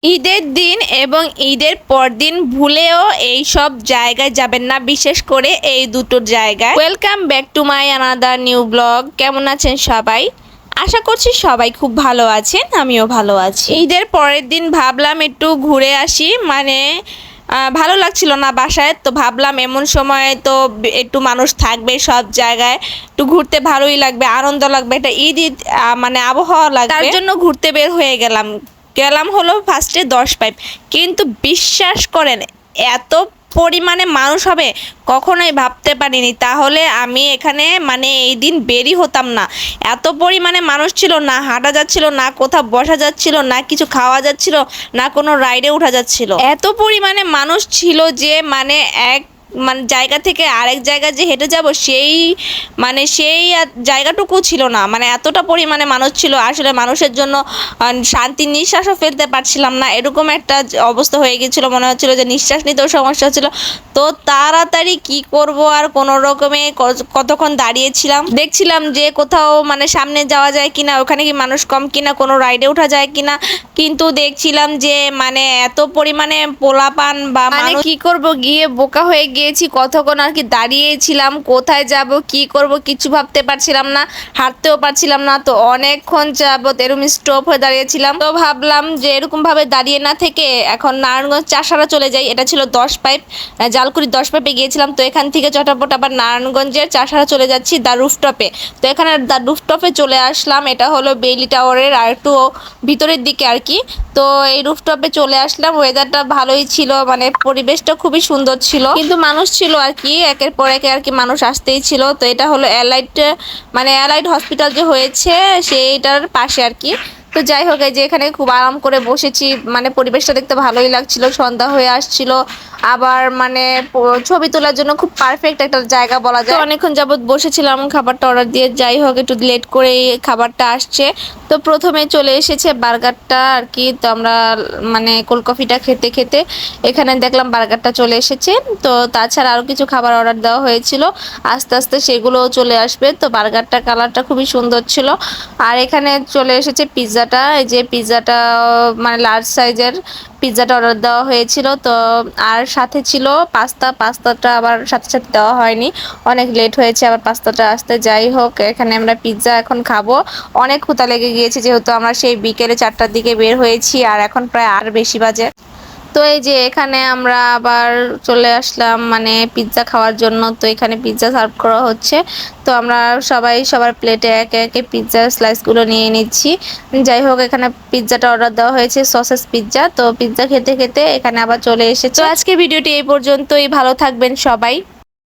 ঈদের দিন এবং ঈদের পরদিন ভুলেও এই সব জায়গায় যাবেন না, বিশেষ করে এই দুটো জায়গায়। Welcome back to my another new blog. কেমন আছেন সবাই? আশা করছি সবাই খুব ভালো আছেন, আমিও ভালো আছি। ঈদের পরের দিন ভাবলাম একটু ঘুরে আসি, ভালো লাগছিল না বাসায়, তো ভাবলাম এমন সময় তো একটু মানুষ থাকবে সব জায়গায়, একটু ঘুরতে ভালোই লাগবে, আনন্দ লাগবে, একটা ঈদ ঈদ আবহাওয়া লাগবে, তার জন্য ঘুরতে বের হয়ে গেলাম। হলো ফার্স্টে 10 পাইপ, কিন্তু বিশ্বাস করেন এত পরিমাণে মানুষ হবে কখনোই ভাবতে পারিনি। তাহলে আমি এখানে এই দিন বেরই হতাম না, এত পরিমাণে মানুষ ছিল, না হাঁটা যাচ্ছিল, না কোথাও বসা যাচ্ছিল, না কিছু খাওয়া যাচ্ছিল, না কোনো রাইডে ওঠা যাচ্ছিল। এত পরিমাণে মানুষ ছিল যে এক জায়গা থেকে আরেক জায়গায় যে হেঁটে যাব সেই জায়গাটুকু ছিল না, এতটা পরিমাণে মানুষ ছিল, আসলে মানুষের জন্য শান্তি নিঃশ্বাসও ফেলতে পারছিলাম না, এরকম একটা অবস্থা হয়ে গেছিলো। মনে হচ্ছিল যে নিঃশ্বাস নিতেও সমস্যা হচ্ছিল। তো তাড়াতাড়ি কি করব, আর কোনো রকমে কতক্ষণ দাঁড়িয়েছিলাম, দেখছিলাম যে কোথাও সামনে যাওয়া যায় কিনা, ওখানে কি মানুষ কম কিনা, কোনো রাইডে ওঠা যায় কিনা, কিন্তু দেখছিলাম যে এত পরিমাণে পোলাপান বা কি করব, গিয়ে বোকা হয়ে গিয়েছি। কতক্ষণ আর কি দাঁড়িয়েছিলাম, কোথায় যাব কি করব কিছু ভাবতে পারছিলাম না, হাঁটতেও পারছিলাম না। তো অনেকক্ষণ যাবত এরকম স্টপ হয়ে দাঁড়িয়েছিলাম। তো ভাবলাম যে এরকম ভাবে দাঁড়িয়ে না থেকে এখন নারায়ণগঞ্জ চাষারা চলে যাই। এটা ছিল 10 পাইপ, জালকুড়ির 10 পাইপে গিয়েছিলাম। তো এখান থেকে চটাপট আবার নারায়ণগঞ্জের চাষারা চলে যাচ্ছি দ্য রুফটপে। তো এখানে দ্য রুফটপে চলে আসলাম, এটা হলো বেইলি টাওয়ারের আর একটু ভিতরের দিকে আর কি। তো এই রুফটপে চলে আসলাম, ওয়েদারটা ভালোই ছিল, পরিবেশটা খুবই সুন্দর ছিল, কিন্তু মানুষ ছিল আর কি, একের পর এক আর কি মানুষ আসতেই ছিল। তো এটা হলো অ্যালাইড হসপিটাল যে হয়েছে সেইটার পাশে আর কি। তো যাই হোক, এই যে এখানে খুব আরাম করে বসেছি, পরিবেশটা দেখতে ভালোই লাগছিল, সন্ধ্যা হয়ে আসছিল, আবার ছবি তোলার জন্য খুব পারফেক্ট একটা জায়গা বলা যায়। অনেকক্ষণ যাবত বসেছিলাম খাবারটা অর্ডার দিয়ে, যাই হোক একটু লেট করে খাবারটা আসছে। তো প্রথমে চলে এসেছে বার্গারটা আর কি। তো আমরা কোল্ড কফিটা খেতে খেতে এখানে দেখলাম বার্গারটা চলে এসেছে। তো তাছাড়া আরও কিছু খাবার অর্ডার দেওয়া হয়েছিল, আস্তে আস্তে সেগুলোও চলে আসবে। তো বার্গারটা কালারটা খুবই সুন্দর ছিল। আর এখানে চলে এসেছে পিৎজাটা, এই যে পিৎজাটা লার্জ সাইজের পিৎজাটা অর্ডার দেওয়া হয়েছিল। তো আর সাথে ছিল পাস্তাটা আবার সাথে সাথে দেওয়া হয়নি, অনেক লেট হয়েছে আবার পাস্তাটা আসতে। যাই হোক, এখানে আমরা পিৎজা এখন খাবো, অনেক ক্ষুধা লেগে গিয়েছে, যেহেতু আমরা সেই বিকেলে 4টার দিকে বের হয়েছি, আর এখন প্রায় আর বেশি বাজে। তো এই যে এখানে আমরা আবার চলে আসলাম পিৎজা খাওয়ার জন্য। তো এখানে পিৎজা সার্ভ করা হচ্ছে। তো আমরা সবাই সবার প্লেটে একে একে পিৎজার স্লাইসগুলো নিয়ে নিচ্ছি। যাই হোক, এখানে পিৎজাটা অর্ডার দেওয়া হয়েছে সসেস পিৎজা। তো পিৎজা খেতে খেতে এখানে আবার চলে এসেছে। তো আজকের ভিডিওটি এই পর্যন্তই, ভালো থাকবেন সবাই।